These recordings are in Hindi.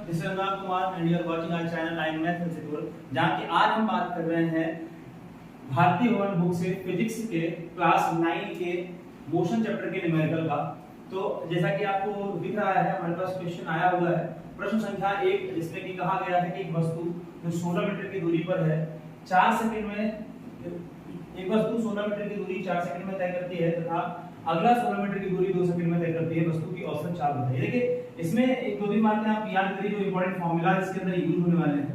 This is Anurag Kumar and you are watching our channel I am math institute, जहां कि आज हम बात कर रहे हैं भारतीय भवन बुक से फिजिक्स के क्लास 9 के मोशन चैप्टर के न्यूमेरिकल का। तो जैसा कि आपको दिख रहा है हमारे पास क्वेश्चन आया हुआ है प्रश्न संख्या 1, जिसमें कि कहा गया है कि एक वस्तु जो 16 मीटर की दूरी पर है 4 सेकंड में एक वस्तु 16 मीटर की दूरी 4 सेकंड में तय करती है तथा अगला 16 मीटर की दूरी 2 सेकंड में तय करती है। वस्तु की औसत चाल बताइए। देखिए इसमें एक 2-3 बातें आप याद करिए जो इंपॉर्टेंट फार्मूला इसके अंदर यूज होने वाले हैं।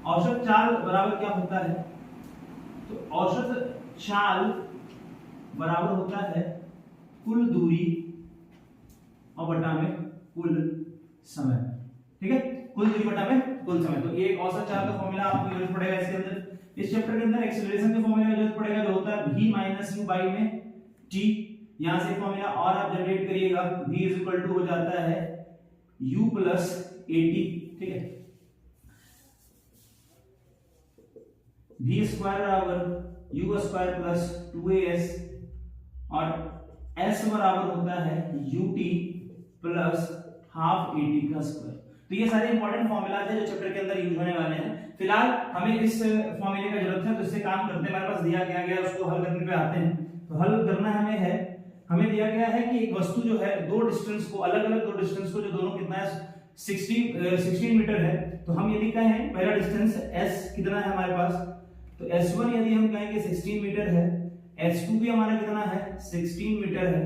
औसत चाल बराबर क्या होता है? तो औसत चाल बराबर होता है कुल दूरी और बटा में कुल समय। ठीक है, कुल दूरी बटा में कुल समय। तो एक औसत चाल का फार्मूला आपको यूज पड़ेगा इसके अंदर। इस चैप्टर के अंदर एक्सीलरेशन के फार्मूला का यूज पड़ेगा जो होता है v - u बाई में t। यहां से फार्मूला और आप जनरेट करिएगा, v हो जाता है u प्लस at। ठीक है, v स्क्वायर बराबर u स्क्वायर प्लस 2as और s बराबर होता है ut प्लस हाफ at का स्क्वायर। तो ये सारे इंपॉर्टेंट फार्मूलाज है जो चैप्टर के अंदर यूज होने वाले हैं। फिलहाल हमें इस फार्मूले का जरूरत है, तो इससे काम करते हैं। हमारे पास दिया गया उसको हल करने पे आते हैं। तो हल करना हमें दिया गया है कि एक वस्तु जो है दो डिस्टेंस को अलग-अलग दो डिस्टेंस को जो दोनों कितना है 16 मीटर है। तो हम यदि कहें पहला डिस्टेंस s कितना है हमारे पास, तो s1 यदि हम कहेंगे 16 मीटर है, s2 भी हमारा कितना है 16 मीटर है।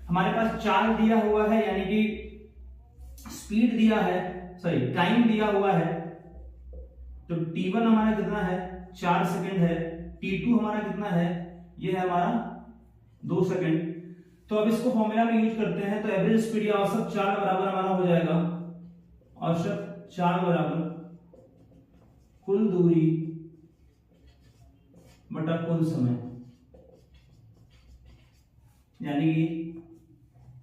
हमारे पास चाल दिया हुआ है यानी कि स्पीड दिया है, सॉरी टाइम दिया हुआ है। तो t1 हमारा कितना है 4 सेकंड है, t2 हमारा कितना है ये है हमारा 2 सेकंड। तो अब इसको फॉर्मूला में यूज करते हैं। तो एवरेज स्पीड या औसत चाल बराबर हमारा हो जाएगा औसत चाल बराबर कुल दूरी बटा कुल समय, यानी कि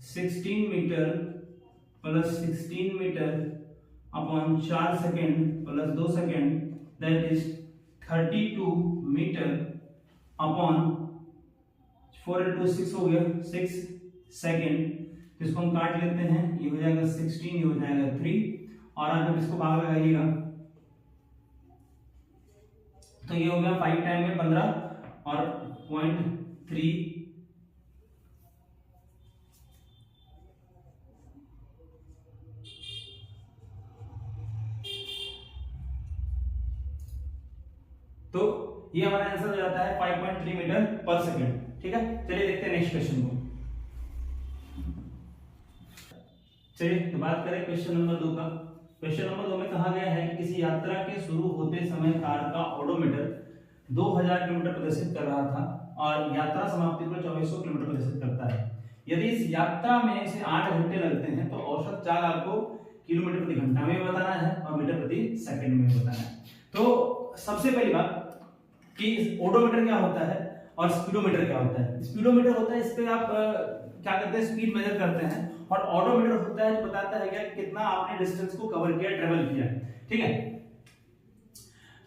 16 metre plus 16 metre upon 4 second plus 2 second, that is 32 metre upon 4 into 6 हो गया 6 सेकेंड। इसको हम काट लेते हैं, ये हो जाएगा 16, ये हो जाएगा 3 और आप जब इसको भाग लगाइएगा तो ये हो गया 5 टाइम में 15 और 0.3 तो ये हमारा आंसर हो जाता है 5.3 मीटर पर सेकेंड। ठीक है, चलिए देखते हैं नेक्स्ट क्वेश्चन को। चलिए तो बात करें क्वेश्चन नंबर 2 का। क्वेश्चन नंबर 2 में कहा गया है कि किसी यात्रा के शुरू होते समय कार का ओडोमीटर 2000 किलोमीटर प्रदर्शित कर रहा था और यात्रा समाप्ति पर 2400 किलोमीटर प्रदर्शित करता है। यदि इस यात्रा में इसे 8 घंटे लगते हैं तो औसत चाल आपको किलोमीटर प्रति घंटा में बताना है और मीटर प्रति सेकंड में बताना है। तो सबसे पहली बात कि ओडोमीटर क्या होता है और स्पीडोमीटर क्या होता है। स्पीडोमीटर होता है इस पे आप क्या करते हैं स्पीड मेजर करते हैं, और ऑडोमीटर होता है जो बताता है कि कितना आपने डिस्टेंस को कवर किया, ट्रेवल किया। ठीक है,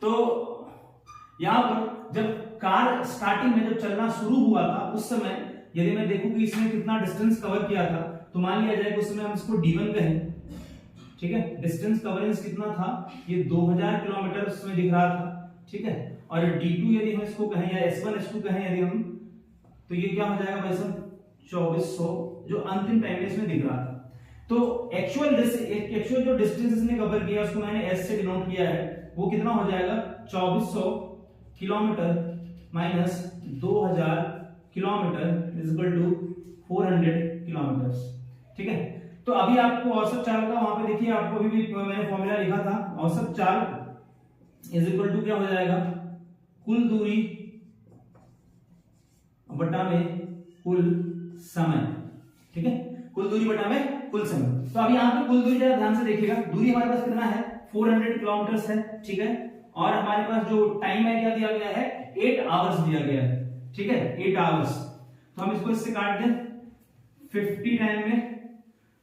तो यहां पर जब कार स्टार्टिंग में जब चलना शुरू हुआ था उस समय यदि मैं देखूं कि इसने कितना डिस्टेंस कवर किया था तो मान लिया जाए कि उस समय हम इसको d1 कहें। ठीक है, डिस्टेंस कवरेज कितना था ये 2000 किलोमीटर उसमें दिख रहा था। ठीक है, और d2 यदि हम इसको कहें या s1 s2 कहें यदि हम, तो ये क्या हो जाएगा भाई साहब 2400 जो अंतिम टाइम में इसमें दिख रहा था। तो एक्चुअल जो डिस्टेंस इसने कवर किया उसको मैंने s से डिनोट किया है, वो कितना हो जाएगा 2400 kilometre minus 2000 kilometre is equal to 400 kilometre. ठीक है, तो अभी आपको औसत चाल का वहां पे देखिए आपको अभी भी मैंने फॉर्मूला लिखा था, औसत चाल इज इक्वल टू क्या हो जाएगा कुल दूरी बटा में कुल समय। ठीक है, कुल दूरी बटा में कुल समय। तो अभी यहां पे कुल दूरी जरा ध्यान से देखिएगा, दूरी हमारे पास कितना है 400 किलोमीटर है। ठीक है, और हमारे पास जो टाइम है क्या दिया गया है 8 आवर्स दिया गया है। ठीक है, 8 आवर्स। तो हम इसको इससे काट दें 50 टाइम में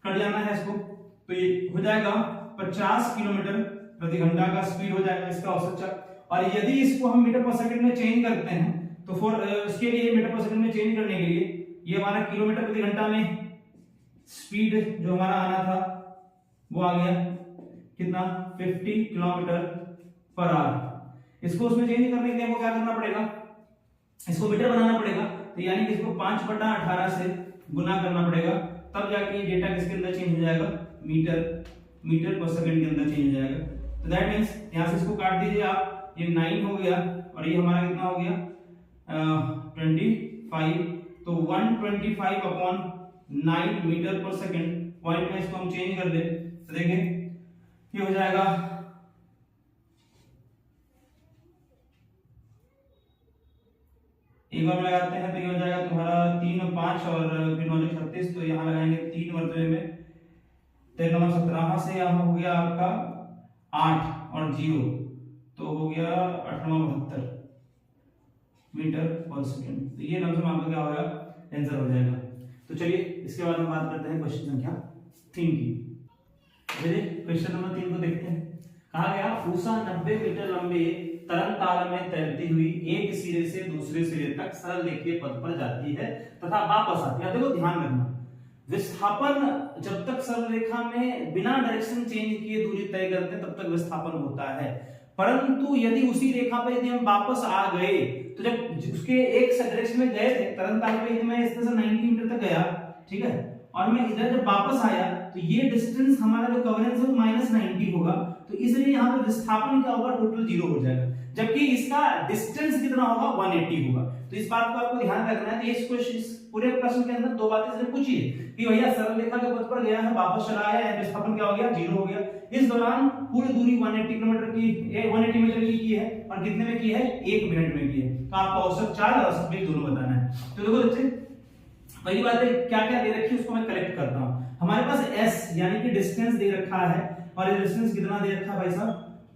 कट जाना है इसको, तो ये हो जाएगा 50 किलोमीटर प्रति घंटा का स्पीड हो जाएगा इसका औसत चाल। और यदि इसको हम मीटर पर सेकंड में चेंज करते हैं तो उसके लिए मीटर पर सेकंड में चेंज करने के लिए ये हमारा किलोमीटर प्रति घंटा में स्पीड जो हमारा आना था वो आ गया कितना 50 किलोमीटर पर आवर। इसको उसमें चेंज करने के लिए हमको क्या करना पड़ेगा, इसको मीटर बनाना पड़ेगा, तो यानी कि इसको 5/18 से गुना करना पड़ेगा, तब जाके ये डेटा किसके अंदर चेंज हो जाएगा, मीटर पर सेकंड के अंदर चेंज हो जाएगा। तो दैट मींस यहां से इसको काट दीजिए आप, ये 9 हो गया और ये हमारा कितना हो गया 25, तो 125/9 मीटर पर सेकंड। पॉइंट में इसको हम चेंज कर दे तो देखिए ये हो जाएगा एक बार लगाते हैं तो ये हो जाएगा तुम्हारा 3 और 5 और फिर 9 36, तो यहाँ लगाएंगे 3 मरतबे में 13 और 17 से यहाँ हो गया आपका 8 और 0, तो हो गया 872 मीटर पर सेकंड। तो ये लमसम आपका क्या होगा, आंसर हो जाएगा। तो चलिए इसके बाद हम बात करते हैं क्वेश्चन संख्या 3 की। चलिए क्वेश्चन नंबर 3 को देखते हैं। कहा गया उषा 90 मीटर लंबे तरंगताल में तैरती हुई एक सिरे से दूसरे सिरे तक सरल रेखीय पथ पर जाती है तथा वापस आती है। देखो ध्यान रखना, विस्थापन जब तक सरल रेखा में बिना डायरेक्शन चेंज किए दूरी तय करते हैं तब तक विस्थापन होता है, परंतु यदि उसी रेखा पर यदि हम वापस आ गए तो जब उसके एक डायरेक्शन में गए थे तरंगताल पे, यदि मैं इस तरह से 90 मीटर तक गया, ठीक है, और मैं इधर जब वापस आया तो ये डिस्टेंस हमारा जो कवरेंस है वो -90 होगा, तो इसलिए यहाँ पे विस्थापन क्या होगा, टोटल 0 हो जाएगा, जबकि इसका डिस्टेंस कितना होगा 180 होगा। तो इस बात को आपको ध्यान रखना है। तो इस क्वेश्चन पूरे प्रश्न के अंदर दो बातें सिर्फ पूछी है कि भैया सरल रेखा के पथ पर गया है, वापस चला आया है, विस्थापन क्या हो गया, 0 हो गया। इस दौरान पूरी दूरी 180 किलोमीटर की 180 मीटर की है और कितने में की है, 1 मिनट में की है। तो आपको औसत चाल और औसत वेग दोनों बताना है। तो देखो बच्चे पहली बात है क्या क्या दे रखी है उसको मैं कलेक्ट करता हूं। हमारे पास s यानी कि डिस्टेंस दे रखा है और ये डिस्टेंस कितना दे रखा है भाई साहब,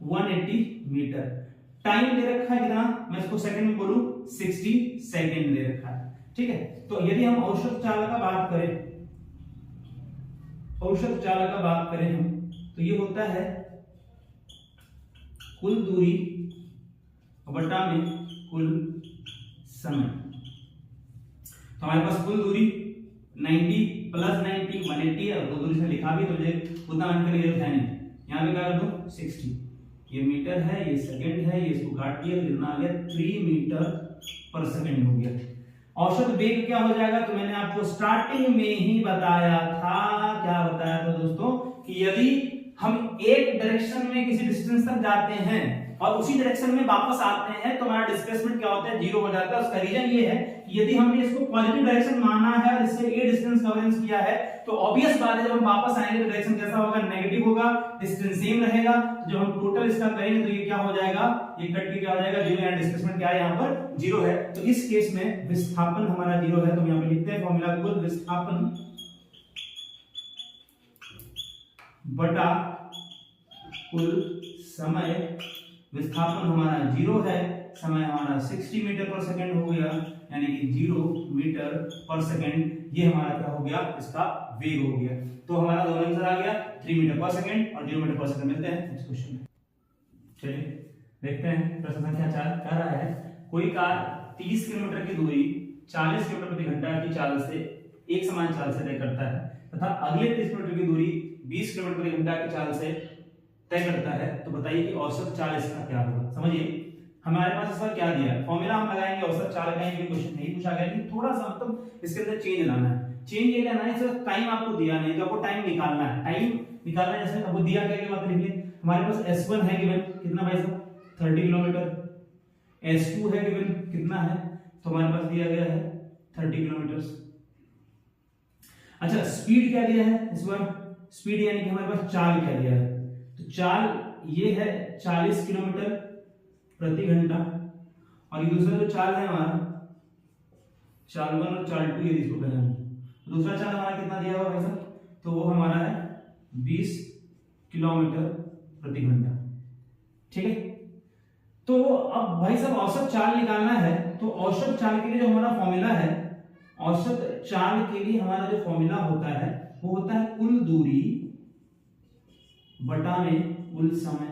180 मीटर। टाइम दे रखा है कितना, मैं इसको सेकंड में बोलूं 60 सेकंड दे रखा है, ठीक है। तो यदि हम औसत चाल का बात करें, औसत चाल का बात करें हम, तो ये होता है कुल दूरी बटा में कुल समय। तो हमारे पास कुल दूरी 90 + 90 180 है, और दूरी से लिखा भी तो मुझे उतना अंक की जरूरत है नहीं। यहाँ पे क्या कर दूं 60, ये मीटर है, ये सेकंड है, ये इसको काट दिया, कितना आ गया 3 मीटर पर सेकंड हो गया। औसत वेग क्या हो जाएगा, तो मैंने आपको स्टार्टिंग में ही बताया था, क्या बताया था दोस्तों, कि यदि हम एक डायरेक्शन में किसी डिस्टेंस तक जाते हैं और उसी डायरेक्शन में वापस आते हैं तो हमारा डिस्प्लेसमेंट क्या होता है, 0 हो जाता है। उसका रीजन ये है कि यदि हमने इसको पॉजिटिव डायरेक्शन माना है और इससे ये डिस्टेंस कवरेंस किया है तो ऑब्वियस बात है जब हम वापस आएंगे तो डायरेक्शन कैसा होगा, नेगेटिव होगा, डिस्टेंस सेम रहेगा। तो जब हम टोटल इसका करेंगे तो ये क्या हो जाएगा, ये कट के क्या हो जाएगा 0, यानी डिस्प्लेसमेंट क्या है यहाँ पर 0 है। तो इस केस में विस्थापन हमारा 0 है। तो यहाँ पे लिखते हैं फॉर्मूला कुल विस्थापन बटा कुल समय। विस्थापन हमारा 0 है, समय हमारा 60 मीटर पर सेकंड हो गया, यानी कि 0 मीटर पर सेकंड। ये हमारा क्या हो गया, इसका वेग हो गया। तो हमारा दोनों आंसर आ गया, 3 मीटर पर सेकंड और 0 मीटर पर सेकंड। मिलते हैं नेक्स्ट क्वेश्चन में। चलिए देखते हैं प्रश्न संख्या 4 कह रहा है कोई कार 30 किलोमीटर की दूरी 40 किलोमीटर प्रति घंटा की चाल से एक समान चाल से तय करता है तथा अगले 30 किलोमीटर की दूरी 20 किलोमीटर प्रति घंटा की चाल से तय करता है, तो बताइए कि औसत चाल इसका क्या होगा। समझिए हमारे पास इसका क्या दिया है, फॉर्मूला हम लगाएंगे, औसत चाल का ये क्वेश्चन नहीं पूछा गया, लेकिन थोड़ा सा मतलब इसके अंदर चेंज लाना है। चेंज ये लाना है, सिर्फ टाइम आपको दिया नहीं, तो आपको टाइम निकालना है। टाइम निकालना है, जैसे आपको दिया क्या क्या बात लिख लें। हमारे पास S1 है गिवन कितना भाई साहब 30 किलोमीटर, S2 है गिवन कितना है, तो हमारे पास दिया गया है 30 किलोमीटर। अच्छा स्पीड क्या दिया है इस बार, स्पीड यानी कि हमारे पास चाल क्या दिया है, तो चाल ये है 40 किलोमीटर प्रति घंटा, और ये दूसरा जो चाल है हमारा चाल 1 और चाल 2 यदि इसको कहें, दूसरा चाल हमारा कितना दिया हुआ भाई साहब, तो वो हमारा है 20 किलोमीटर प्रति घंटा, ठीक है। तो अब भाई साहब औसत चाल निकालना है, तो औसत चाल के लिए जो हमारा फॉर्मूला है, औसत चाल के लिए हमारा जो फॉर्मूला होता है वो होता है कुल दूरी बटा में कुल समय।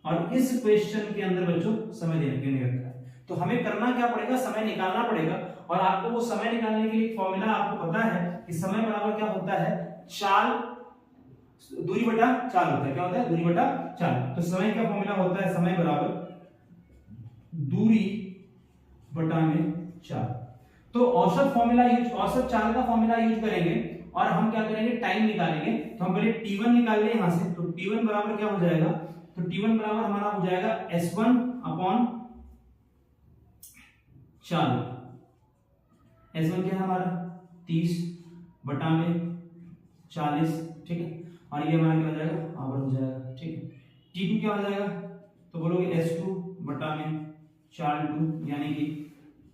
और इस क्वेश्चन के अंदर बच्चों समय देने के लिए रखा है, तो हमें करना क्या पड़ेगा, समय निकालना पड़ेगा। और आपको वो समय निकालने के लिए फॉर्मूला आपको पता है कि समय बराबर क्या होता है, चाल दूरी बटा चाल होता है। क्या होता है? दूरी बटा चाल। तो समय का फॉर्मूला होता है समय बराबर दूरी बटा में चाल। तो औसत चाल का फॉर्मूला यूज करेंगे और हम क्या करेंगे, टाइम निकालेंगे। तो हम पहले t1 निकाल लें यहां से। तो t1 बराबर क्या हो जाएगा, तो t1 बराबर हमारा हो जाएगा s1 अपॉन चाल। s1 क्या है हमारा 30 बटा में 40, ठीक है। और ये हमारा क्या हो जाएगा, आवर हो जाएगा, ठीक है। t2 क्या हो जाएगा, तो बोलोगे s2 बटा में 4 यानी कि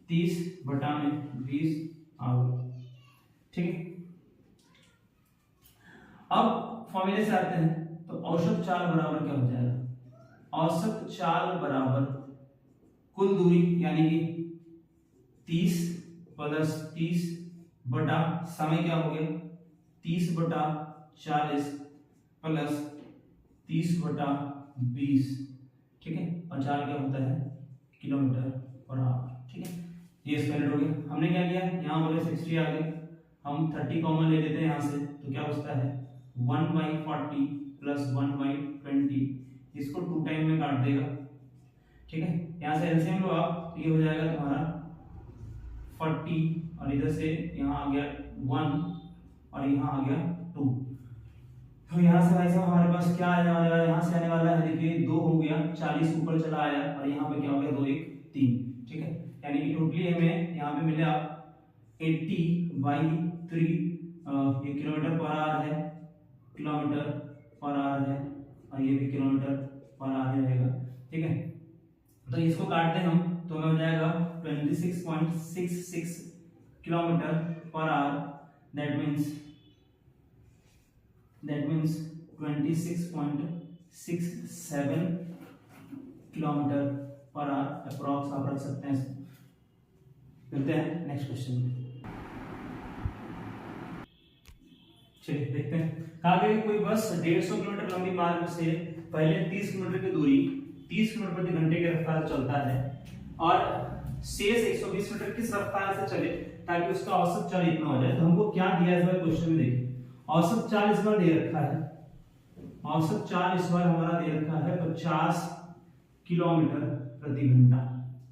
30 बटा में 20 आवर, ठीक है। अब फॉर्मूले से आते हैं। तो औसत चाल बराबर क्या हो जाएगा, औसत चाल बराबर कुल दूरी यानी कि 30 प्लस 30 बटा समय क्या हो गया 30 बटा 40 प्लस 30 बटा 20, ठीक है। और चाल क्या होता है किलोमीटर पर आवर, ठीक है। ये स्क्वायर हो गया। हमने क्या किया, यहाँ बोले 60 आ गया, हम 30 कॉमन ले लेते हैं यहाँ से। तो क्या बचता है 1/40 प्लस 1/20, इसको 2 टाइम में काट देगा, ठीक है। यहाँ से एलसीएम लो आप, तो ये हो जाएगा तुम्हारा 40 और इधर से यहाँ आ गया 1 और यहाँ आ गया 2। तो यहाँ से भाई साहब हमारे पास क्या आने वाला है, यहाँ से आने वाला है, देखिए 2 हो गया, 40 ऊपर चला आया और यहाँ पे क्या हो गया 2 1 3, ठीक है। यानी कि टोटली हमें यहाँ पे मिला 80/3, ये किलोमीटर पर आवर है, किलोमीटर पर आवर है, और ये भी किलोमीटर पर आवर रहेगा, ठीक है। तो इसको काटते हैं हम, तो हमें हो जाएगा 26.66 kilometre per hour. That means 26.67 kilometre per hour approx आप रख सकते हैं। मिलते हैं नेक्स्ट क्वेश्चन में। चलिए देखते हैं। कहा गया कोई बस 150 किलोमीटर लंबी मार्ग से पहले 30 किलोमीटर की दूरी 30 किलोमीटर प्रति घंटे की रफ्तार चलता है और शेष 120 मीटर किस रफ्तार से चले ताकि उसका औसत चाल इतना हो जाए। तो हमको क्या दिया इस बार क्वेश्चन में, देखिए औसत चाल इस बार दे रखा है, औसत चाल इस बार हमारा दे रखा है 50 किलोमीटर प्रति घंटा,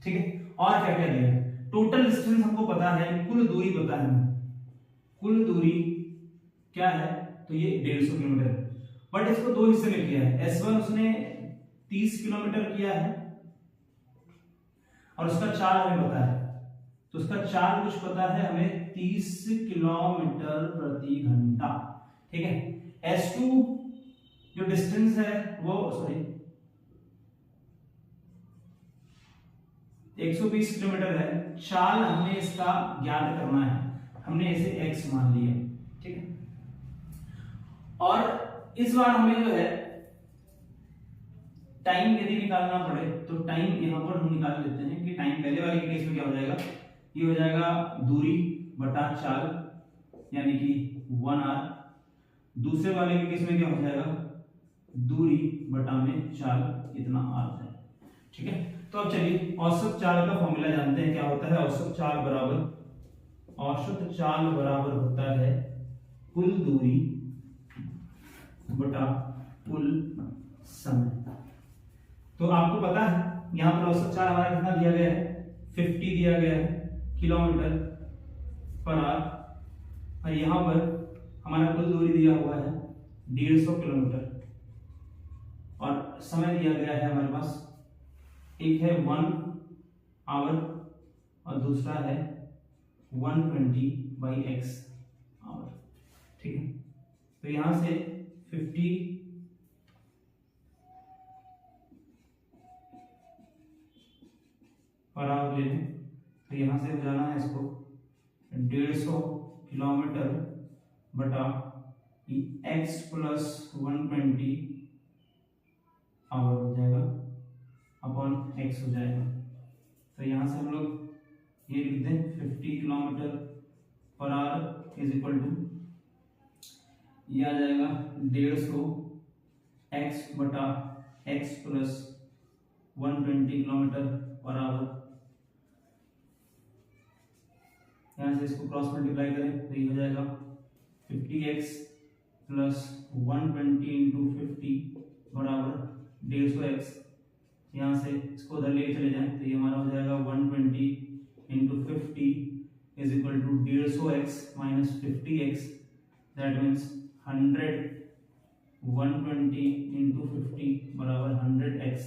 ठीक है। और क्या क्या दिया है, टोटल डिस्टेंस हमको पता है, कुल दूरी पता है हमें, कुल दूरी क्या है, तो ये 150 किलोमीटर है। बट इसको 2 हिस्से में किया है। S1 उसने 30 किलोमीटर किया है और उसका चाल हमें पता है, तो उसका चाल कुछ पता है हमें 30 किलोमीटर प्रति घंटा, ठीक है। S2 जो डिस्टेंस है वो 120 किलोमीटर है। चाल हमें इसका ज्ञात करना है, हमने इसे x मान लिया, ठीक है। और इस बार हमें जो है टाइम यदि निकालना पड़े तो टाइम यहां पर हम निकाल लेते हैं कि टाइम पहले वाले के केस में क्या हो जाएगा, ये हो जाएगा दूरी बटा चाल यानी कि 1 आवर। दूसरे वाले के केस में क्या हो जाएगा, दूरी बटा में चाल इतना आर है, ठीक है। तो अब चलिए औसत चाल का फॉर्मूला जानते हैं, क्या होता है औसत चाल बराबर होता है कुल दूरी बटा कुल समय। तो आपको पता है यहां पर औसत चाल हमारा कितना दिया गया है, 50 दिया गया है किलोमीटर पर आवर, और यहां पर हमारा कुल दूरी दिया हुआ है 150 किलोमीटर और समय दिया गया है हमारे पास, एक है 1 आवर और दूसरा है 120/x आवर, ठीक है। तो यहां से 50 पर आवर ले लें, तो यहां से हो जाना है इसको 150 किलोमीटर बटा x प्लस 120 आवर हो जाएगा अपॉन x हो जाएगा। तो यहां से हम लोग ये लिख दें 50 kilometre per hour is equal to, ये आ जाएगा 150 x बटा x plus 120 kilometre per hour. यहां से इसको क्रॉस मल्टीप्लाई करें तो ये हो जाएगा 50x प्लस 120 इंटू 50 बराबर 150x। यहाँ से इसको उधर लेके चले जाएं तो ये हमारा हो जाएगा 120 into 50 is equal to 150x minus 50x, that means 100। 120 into 50 बराबर 100x।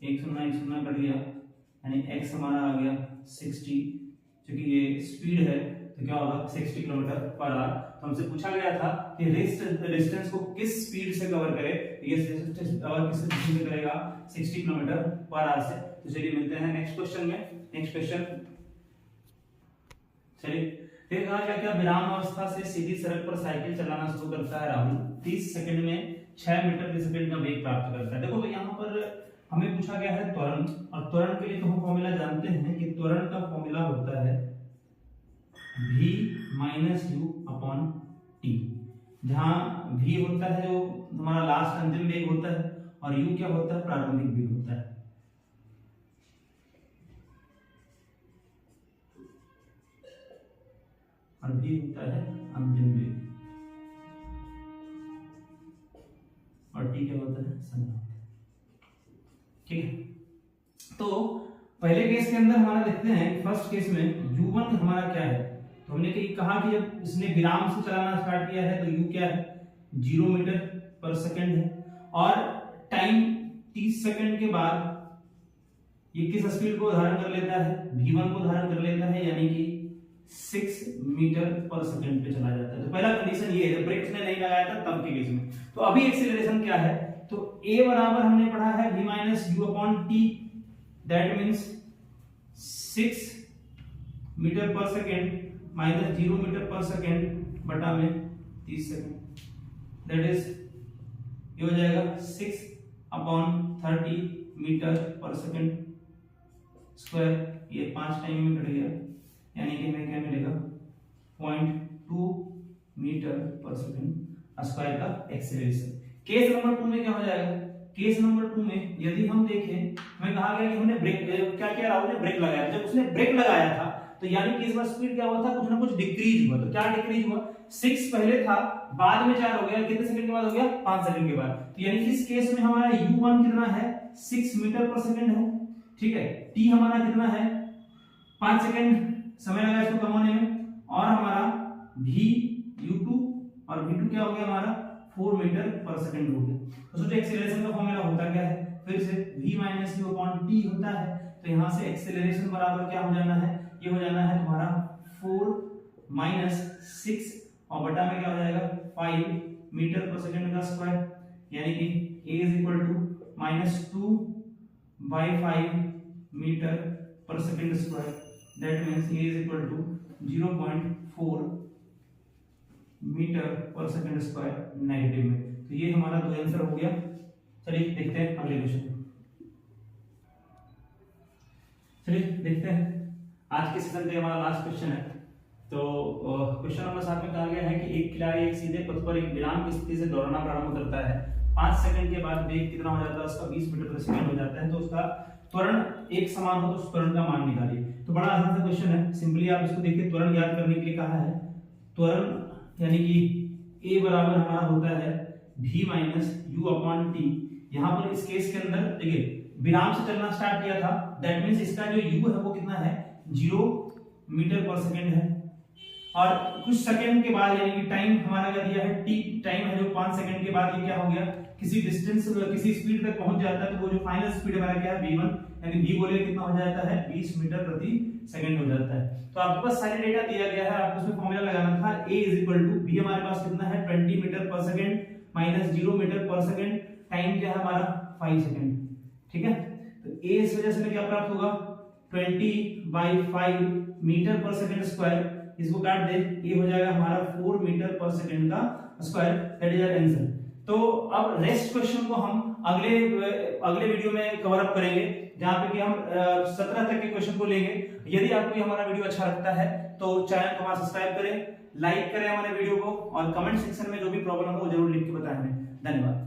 एक सुना कट गया, यानी x हमारा आ गया 60। क्योंकि ये स्पीड है तो क्या होगा 60 किलोमीटर पर आवर। तो हमसे पूछा गया था कि डिस्टेंस को किस स्पीड से कवर करे, ये कवर किस स्पीड से करेगा 60 किलोमीटर पर आवर से। तो चलिए मिलते हैं नेक्स्ट क्वेश्चन में। नेक्स्ट क्वेश्चन चलिए देखा क्या क्या विराम अवस्था से सीधी सड़क पर साइकिल चलाना शुरू करता है राहुल 30 सेकंड में 6 मीटर प्रति सेकंड का वेग प्राप्त करता है। देखो भाई यहाँ पर हमें पूछा गया है त्वरण, और त्वरण के लिए तो हम फॉर्मूला जानते हैं कि त्वरण का फॉर्मूला होता है v minus u upon T, जहां v होता है जो हमारा लास्ट अंतिम वेग होता है और u क्या होता है प्रारंभिक वेग होता है। और v होता है अंतिम वेग और t क्या होता है समय। ठीक है, तो पहले केस के अंदर हमारा देखते हैं फर्स्ट केस में u1 हमारा क्या है। तो हमने कहा कि जब इसने विराम से चलाना स्टार्ट किया है तो u क्या है 0 मीटर पर सेकंड है, और टाइम 30 सेकंड के बाद ये किस स्पीड को धारण कर लेता है v1 को धारण कर लेता है, यानी कि 6 मीटर पर सेकंड पे चला जाता है। तो पहला कंडीशन ये है, जब ब्रेक्स ने नहीं लगाया था तब के केस में। तो अभी एक्सीलरेशन क्या है, तो a बराबर हमने पढ़ा है v minus u upon t, that means 6 metre per second minus 0 metre per second बटा में 30 सेकेंड, दैट इज ये हो जाएगा 6 upon 30 metre per second square. ये 5 टाइम में कट गया, यानी कि हमें क्या मिलेगा 0.2 मीटर पर सेकेंड स्क्वायर का एक्सीलरेशन। केस नंबर 2 में क्या हो जाएगा, केस नंबर 2 में यदि हम देखें, हमें कहा गया कि हमने ब्रेक क्या किया, राहुल ने ब्रेक लगाया। जब उसने ब्रेक लगाया था तो यानी कि इस बार स्पीड क्या हुआ था, कुछ ना कुछ डिक्रीज हुआ। तो क्या डिक्रीज हुआ, 6 पहले था, बाद में 4 हो गया, कितने सेकंड के बाद हो गया 5 सेकंड के बाद। तो यानी कि इस केस में हमारा u1 कितना है 6 मीटर पर सेकंड है। ठीक है, t हमारा कितना है 5 सेकंड समय लगा इसको कम होने में, और हमारा v u2 और v2 क्या हो गया हमारा 4 मीटर पर सेकंड हो गया। तो सोचो एक्सीलरेशन का फॉर्मूला होता क्या है, फिर से v minus u upon T होता है। तो यहाँ से एक्सीलरेशन बराबर क्या हो जाना है, ये हो जाना है तुम्हारा 4 माइनस 6 और बटा में क्या हो जाएगा 5 मीटर पर सेकंड का स्क्वायर, यानी कि a is equal to -2 by 5 metre per second square, that means a is equal to 0.4 metre per second square negative में। तो ये हमारा दो आंसर हो गया। चलिए देखते हैं अगले क्वेश्चन। चलिए देखते हैं आज के सेशन का हमारा लास्ट क्वेश्चन है। तो क्वेश्चन नंबर 7 में कहा गया है कि एक खिलाड़ी एक सीधे पथ पर एक विराम की स्थिति से दौड़ना प्रारंभ करता है। 5 सेकंड के बाद वेग कितना हो जाता है उसका 20 मीटर प्रति सेकंड हो जाता है। तो उसका त्वरण एक समान हो तो उस त्वरण का मान निकालिए। तो बड़ा आसान सा क्वेश्चन है, सिंपली आप इसको देखिए, त्वरण याद करने के लिए कहा है। त्वरण यानी कि a बराबर हमारा होता है v minus u upon T. यहाँ पर इस केस के अंदर देखिए विराम से चलना स्टार्ट किया था, दैट मींस इसका जो u है वो कितना है 0 मीटर पर सेकंड है, और कुछ सेकंड के बाद यानी कि टाइम हमारा क्या दिया है t टाइम है जो 5 सेकंड के बाद ये क्या हो गया किसी डिस्टेंस किसी स्पीड तक पहुंच जाता है। तो वो जो फाइनल स्पीड हमारा क्या है v1, यानी v बोले कितना हो जाता है 20 मीटर प्रति सेकंड हो जाता है। तो आपके पास सारे डेटा दिया गया है, आपको उसमें फॉर्मूला लगाना था a is equal to v हमारे पास कितना है 20 metre per second minus 0 metre per second, time क्या है हमारा 5 सेकंड। ठीक है, तो a इस वजह से क्या प्राप्त होगा 20/5 मीटर पर सेकंड स्क्वायर, इसको काट दे ये हो जाएगा हमारा 4 मीटर पर सेकंड का square, that is our answer. तो अब रेस्ट क्वेश्चन को हम अगले वीडियो में कवर अप करेंगे, जहां पे कि हम 17 तक के क्वेश्चन को लेंगे। यदि आपको हमारा वीडियो अच्छा लगता है तो चैनल को हमारा सब्सक्राइब करें, लाइक करें हमारे वीडियो को, और कमेंट सेक्शन में जो भी प्रॉब्लम हो जरूर लिख के बताएं हमें। धन्यवाद।